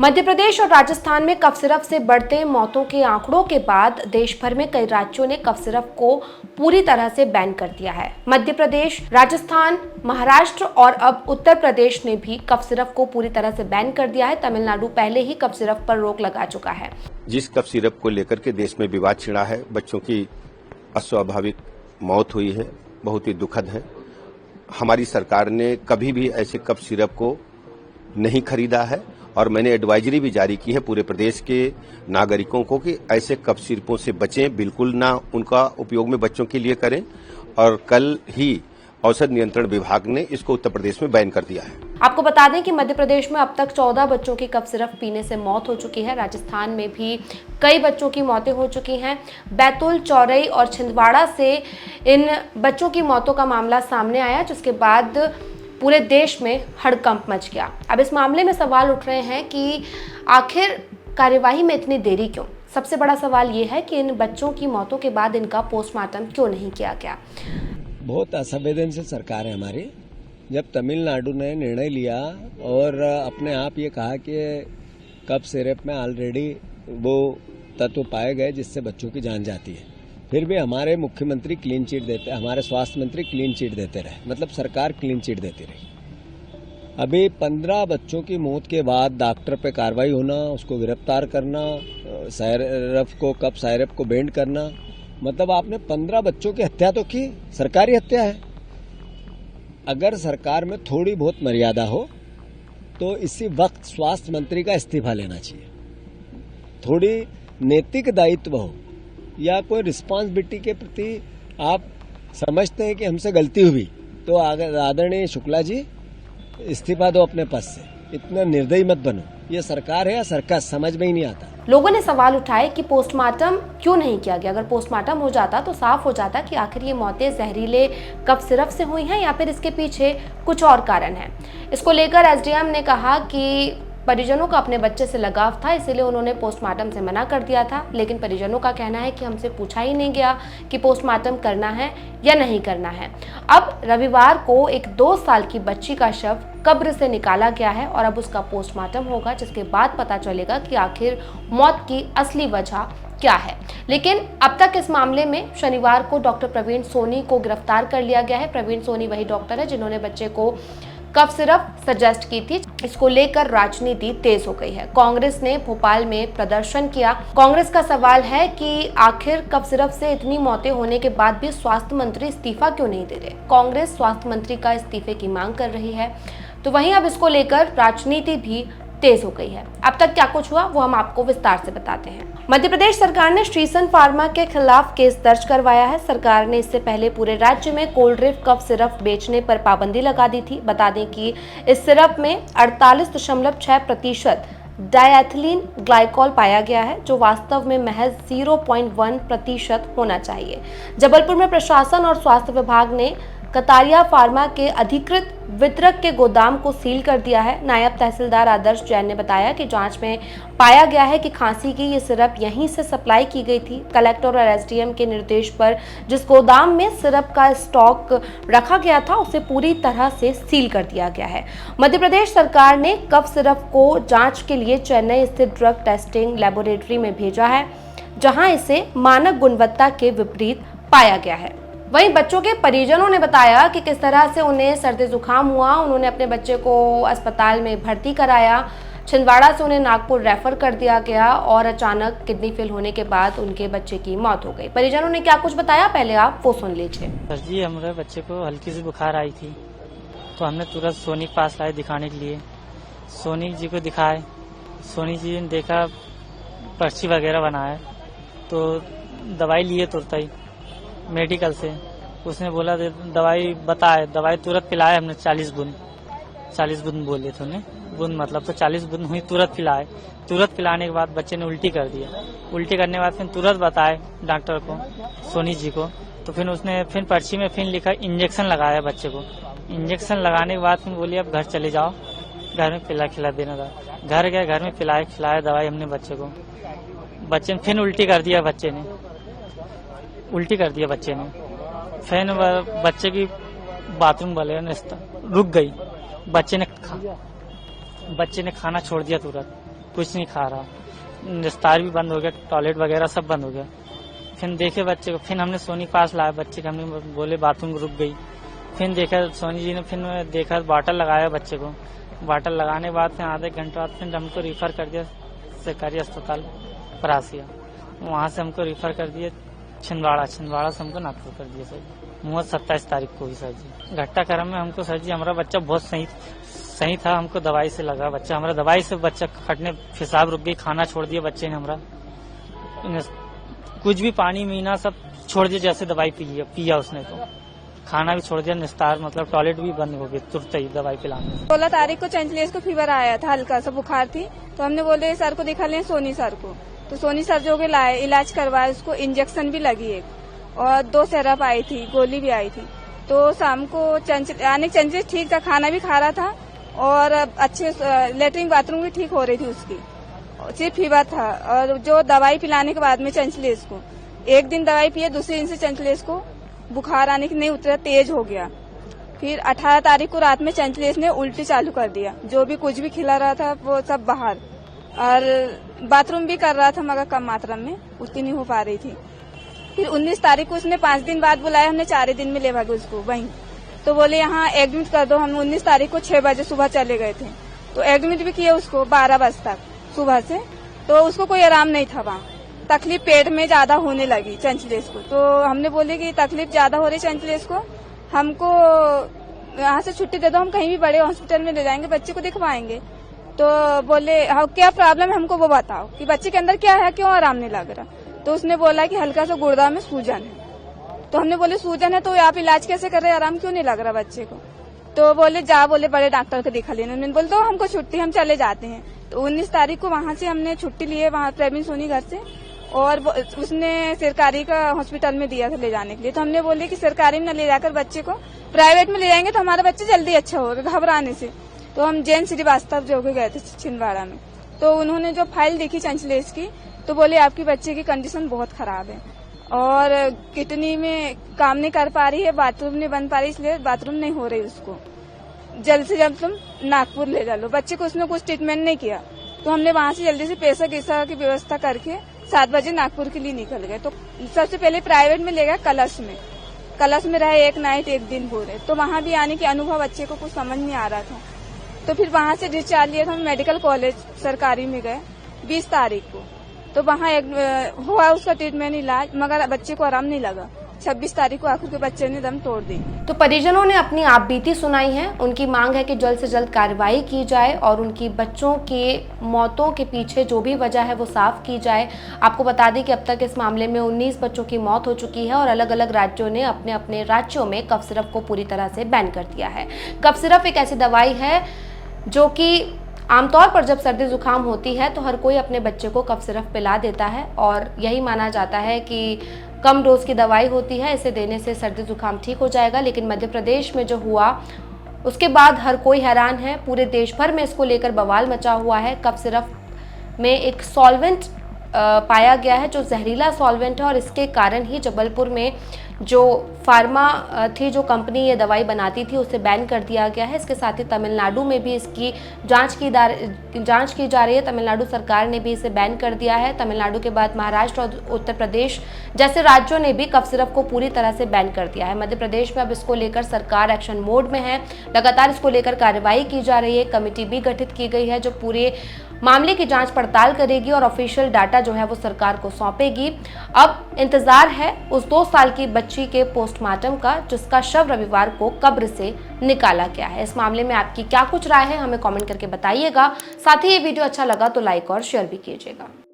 मध्य प्रदेश और राजस्थान में cough syrup से बढ़ते मौतों के आंकड़ों के बाद देश भर में कई राज्यों ने कफ सिरप को पूरी तरह से बैन कर दिया है। मध्य प्रदेश, राजस्थान, महाराष्ट्र और अब उत्तर प्रदेश ने भी कफ सिरप को पूरी तरह से बैन कर दिया है। तमिलनाडु पहले ही कफ सिरप पर रोक लगा चुका है। जिस कफ सिरप को लेकर के देश में विवाद छिड़ा है, बच्चों की अस्वाभाविक मौत हुई है, बहुत ही दुखद है। हमारी सरकार ने कभी भी ऐसे कफ सिरप को नहीं खरीदा है और मैंने एडवाइजरी भी जारी की है पूरे प्रदेश के नागरिकों को कि ऐसे कफ सिरपों से बचें, बिल्कुल ना उनका उपयोग में बच्चों के लिए करें। और कल ही औषध नियंत्रण विभाग ने इसको उत्तर प्रदेश में बैन कर दिया है। आपको बता दें कि मध्य प्रदेश में अब तक 14 बच्चों की कफ सिरप पीने से मौत हो चुकी है। राजस्थान में भी कई बच्चों की मौतें हो चुकी हैं। बैतूल, चौरई और छिंदवाड़ा से इन बच्चों की मौतों का मामला सामने आया, जिसके बाद पूरे देश में हड़कंप मच गया। अब इस मामले में सवाल उठ रहे हैं कि आखिर कार्यवाही में इतनी देरी क्यों? सबसे बड़ा सवाल ये है कि इन बच्चों की मौतों के बाद इनका पोस्टमार्टम क्यों नहीं किया गया? बहुत असंवेदनशील सरकार है हमारी। जब तमिलनाडु ने निर्णय लिया और अपने आप ये कहा कि कफ सिरप में ऑलरेडी वो तत्व पाए गए जिससे बच्चों की जान जाती है, फिर भी हमारे मुख्यमंत्री क्लीन चिट देते, हमारे स्वास्थ्य मंत्री क्लीन चिट देते रहे, मतलब सरकार क्लीन चिट देती रही। अभी 15 बच्चों की मौत के बाद डॉक्टर पे कार्रवाई होना, उसको गिरफ्तार करना, कफ सिरप को बैन करना, मतलब आपने 15 बच्चों की हत्या तो की, सरकारी हत्या है। अगर सरकार में थोड़ी बहुत मर्यादा हो तो इसी वक्त स्वास्थ्य मंत्री का इस्तीफा लेना चाहिए। थोड़ी नैतिक दायित्व हो या कोई रिस्पांसिबिलिटी के प्रति आप समझते हैं कि हमसे गलती हुई तो आदरणीय शुक्ला जी इस्तीफा दो अपने पद से। इतना निर्दयी मत बनो। ये सरकार है या सर्कस, समझ में ही नहीं आता। लोगों ने सवाल उठाए कि पोस्टमार्टम क्यों नहीं किया गया। अगर पोस्टमार्टम हो जाता तो साफ हो जाता कि आखिर ये मौतें जहरीले कफ सिरप से हुई हैं या फिर इसके पीछे कुछ और कारण है। इसको लेकर एसडीएम ने कहा कि परिजनों का अपने बच्चे से लगाव था, इसीलिए उन्होंने पोस्टमार्टम से मना कर दिया था। लेकिन परिजनों का कहना है कि हमसे पूछा ही नहीं गया कि पोस्टमार्टम करना है या नहीं करना है। अब रविवार को एक 2 साल की बच्ची का शव कब्र से निकाला गया है और अब उसका पोस्टमार्टम होगा, जिसके बाद पता चलेगा कि आखिर मौत की असली वजह क्या है। लेकिन अब तक इस मामले में शनिवार को डॉक्टर प्रवीण सोनी को गिरफ्तार कर लिया गया है। प्रवीण सोनी वही डॉक्टर है जिन्होंने बच्चे को कफ सिरप सजेस्ट की थी। इसको लेकर राजनीति तेज हो गई है। कांग्रेस ने भोपाल में प्रदर्शन किया। कांग्रेस का सवाल है कि आखिर कफ सिरप से इतनी मौतें होने के बाद भी स्वास्थ्य मंत्री इस्तीफा क्यों नहीं दे रहे? कांग्रेस स्वास्थ्य मंत्री का इस्तीफे की मांग कर रही है। तो वहीं अब इसको लेकर राजनीति भी तेज हो गई है। अब तक क्या कुछ हुआ वो हम आपको विस्तार से बताते हैं। मध्य प्रदेश सरकार ने श्रीसन फार्मा के खिलाफ केस दर्ज करवाया है। सरकार ने इससे पहले पूरे राज्य में कोल्ड ड्रिप कफ सिरप बेचने पर पाबंदी लगा दी थी। बता दें कि इस सिरप में 48.6% डायएथिलीन ग्लाइकॉल पाया गया है, जो वास्तव में महज 0.1% होना चाहिए। जबलपुर में प्रशासन और स्वास्थ्य विभाग ने कतारिया फार्मा के अधिकृत वितरक के गोदाम को सील कर दिया है। नायब तहसीलदार आदर्श जैन ने बताया कि जांच में पाया गया है कि खांसी की ये सिरप यहीं से सप्लाई की गई थी। कलेक्टर और एसडीएम के निर्देश पर जिस गोदाम में सिरप का स्टॉक रखा गया था उसे पूरी तरह से सील कर दिया गया है। मध्य प्रदेश सरकार ने कफ सिरप को जांच के लिए चेन्नई स्थित ड्रग टेस्टिंग लेबोरेटरी में भेजा है, जहां इसे मानक गुणवत्ता के विपरीत पाया गया है। वहीं बच्चों के परिजनों ने बताया कि किस तरह से उन्हें सर्दी जुकाम हुआ। उन्होंने अपने बच्चे को अस्पताल में भर्ती कराया। छिंदवाड़ा से उन्हें नागपुर रेफर कर दिया गया और अचानक किडनी फेल होने के बाद उनके बच्चे की मौत हो गई। परिजनों ने क्या कुछ बताया, पहले आप वो सुन लीजिए। सर जी, हमारे बच्चे को हल्की सी बुखार आई थी तो हमने तुरंत सोनी के पास आए दिखाने के लिए। सोनी जी को दिखाए, सोनी जी ने देखा, पर्ची वगैरह बनाया तो दवाई लिए तुरंत ही मेडिकल से। उसने बोला दवाई बताए, दवाई तुरंत पिलाए हमने 40 बूंद बोले थे उन्हें, बूंद मतलब तो 40 बूंद हुई, तुरंत पिलाए। तुरंत पिलाने के बाद बच्चे ने उल्टी कर दिया। उल्टी करने के बाद फिर तुरंत बताए डॉक्टर को, सोनी जी को, तो फिर उसने फिर पर्ची में फिर लिखा इंजेक्शन लगाया बच्चे को। इंजेक्शन लगाने के बाद फिर बोली अब घर चले जाओ, घर में खिला देना था। घर गए, घर में खिलाया दवाई हमने बच्चे को। बच्चे ने फिर उल्टी कर दिया, बच्चे ने फिर बच्चे की बाथरूम वाले रुक गई। बच्चे ने खाना छोड़ दिया तुरंत। कुछ नहीं खा रहा, निस्तार भी बंद हो गया, टॉयलेट वगैरह सब बंद हो गया। फिर देखे बच्चे को, फिर हमने सोनी के पास लाया बच्चे को, हमने बोले बाथरूम रुक गई। फिर देखा सोनी जी ने, फिर देखा बॉटल लगाया बच्चे को, बॉटल लगाने के बाद फिर आधे घंटे बाद फिर हमको रिफर कर दिया सरकारी अस्पताल परासिया। वहाँ से हमको रिफर कर दिया छिंदवाड़ा से हमको नागपुर कर दिया सर जी। मुहूर्त 27 तारीख को ही सर जी। घटनाक्रम में हमको सर जी हमारा बच्चा बहुत सही था, हमको दवाई से लगा बच्चा, हमारा दवाई से बच्चा फटने पेशाब रुक गई, खाना छोड़ दिया बच्चे ने हमारा, कुछ भी पानी मीना सब छोड़ दिया, जैसे दवाई पिया उसने तो खाना भी छोड़ दिया, निस्तार मतलब टॉयलेट भी बंद हो गई तुरंत ही दवाई पिलाने से। 16 तारीख को चंचलेश को फीवर आया था, हल्का सा बुखार थी, तो हमने बोले सर को दिखा लें सोनी सर को, तो सोनी सर जो के लाए, इलाज करवाए, उसको इंजेक्शन भी लगी एक और 2 सिरप आई थी, गोली भी आई थी। तो शाम को चंचलेश ठीक था, खाना भी खा रहा था और अच्छे लेटरिन बाथरूम भी ठीक हो रही थी उसकी, सिर्फ फीवर था। और जो दवाई पिलाने के बाद में चंचलेश को एक दिन दवाई पिए, दूसरे दिन से चंचलेश को बुखार आने की नहीं उतरा, तेज हो गया। फिर 18 तारीख को रात में चंचलेश ने उल्टी चालू कर दिया, जो भी कुछ भी खिला रहा था वो सब बाहर, और बाथरूम भी कर रहा था मगर कम मात्रा में, उतनी नहीं हो पा रही थी। फिर 19 तारीख को उसने 5 दिन बाद बुलाया, हमने 4 दिन में ले भागे उसको वहीं, तो बोले यहाँ एडमिट कर दो। हम 19 तारीख को 6 बजे सुबह चले गए थे, तो एडमिट भी किया उसको 12 बजे तक सुबह से, तो उसको कोई आराम नहीं था। वहाँ तकलीफ पेट में ज्यादा होने लगी चंचलेश को, तो हमने बोले कि तकलीफ ज्यादा हो रही चंचलेश को, हमको यहाँ से छुट्टी दे दो, हम कहीं भी बड़े हॉस्पिटल में ले जाएंगे, बच्चे को दिखवाएंगे। तो बोले हाँ क्या प्रॉब्लम है हमको वो बताओ कि बच्चे के अंदर क्या है, क्यों आराम नहीं लग रहा। तो उसने बोला कि हल्का सा गुर्दा में सूजन है। तो हमने बोले सूजन है तो आप इलाज कैसे कर रहे हैं, आराम क्यों नहीं लग रहा बच्चे को। तो बोले बड़े डॉक्टर को दिखा लेना। उन्होंने बोले तो हमको छुट्टी, हम चले जाते हैं। तो 19 तारीख को वहाँ से हमने छुट्टी लिए, वहाँ प्रवीण सोनी घर से, और उसने सरकारी का हॉस्पिटल में दिया था ले जाने के लिए। तो हमने बोले कि सरकारी में न ले जाकर बच्चे को प्राइवेट में ले जाएंगे तो हमारा बच्चा जल्दी अच्छा होगा घबराने से। तो हम जैन श्रीवास्तव जो गए थे छिंदवाड़ा में, तो उन्होंने जो फाइल देखी चंचलेश की, तो बोले आपकी बच्चे की कंडीशन बहुत खराब है और किडनी में काम नहीं कर पा रही है, बाथरूम नहीं बन पा रही, इसलिए बाथरूम नहीं हो रही उसको, जल्द से जल्द तुम नागपुर ले जा लो। बच्चे को उसने कुछ ट्रीटमेंट नहीं किया, तो हमने वहाँ से जल्दी से पैसा की व्यवस्था करके 7 बजे नागपुर के लिए निकल गए। तो सबसे पहले प्राइवेट में ले गया कलश में रहे 1 नाइट 1 दिन पूरे। तो वहाँ भी आने के अनुभव बच्चे को कुछ समझ नहीं आ रहा था। तो फिर वहाँ से डिस्चार्ज लिया था, हम मेडिकल कॉलेज सरकारी में गए 20 तारीख को। तो वहाँ हुआ उसका ट्रीटमेंट इलाज, मगर बच्चे को आराम नहीं लगा। 26 तारीख को आखिर के बच्चे ने दम तोड़ दी। तो परिजनों ने अपनी आपबीती सुनाई है। उनकी मांग है कि जल्द से जल्द कार्रवाई की जाए और उनकी बच्चों के मौतों के पीछे जो भी वजह है वो साफ की जाए। आपको बता दें कि अब तक इस मामले में 19 बच्चों की मौत हो चुकी है और अलग अलग राज्यों ने अपने अपने राज्यों में कफ सिरप को पूरी तरह से बैन कर दिया है। कफ सिरप एक ऐसी दवाई है जो कि आमतौर पर जब सर्दी जुकाम होती है तो हर कोई अपने बच्चे को कफ सिरप पिला देता है और यही माना जाता है कि कम डोज की दवाई होती है, इसे देने से सर्दी जुकाम ठीक हो जाएगा। लेकिन मध्य प्रदेश में जो हुआ उसके बाद हर कोई हैरान है। पूरे देश भर में इसको लेकर बवाल मचा हुआ है। कफ सिरप में एक सॉल्वेंट पाया गया है जो जहरीला सॉल्वेंट है और इसके कारण ही जबलपुर में जो फार्मा थी, जो कंपनी ये दवाई बनाती थी, उसे बैन कर दिया गया है। इसके साथ ही तमिलनाडु में भी इसकी जांच की जा रही है। तमिलनाडु सरकार ने भी इसे बैन कर दिया है। तमिलनाडु के बाद महाराष्ट्र और उत्तर प्रदेश जैसे राज्यों ने भी कफ सिरप को पूरी तरह से बैन कर दिया है। मध्य प्रदेश में अब इसको लेकर सरकार एक्शन मोड में है। लगातार इसको लेकर कार्रवाई की जा रही है। कमेटी भी गठित की गई है जो पूरे मामले की जांच पड़ताल करेगी और ऑफिशियल डाटा जो है वो सरकार को सौंपेगी। अब इंतजार है उस 2 साल की बच्ची के पोस्टमार्टम का जिसका शव रविवार को कब्र से निकाला गया है। इस मामले में आपकी क्या कुछ राय है हमें कमेंट करके बताइएगा। साथ ही ये वीडियो अच्छा लगा तो लाइक और शेयर भी कीजिएगा।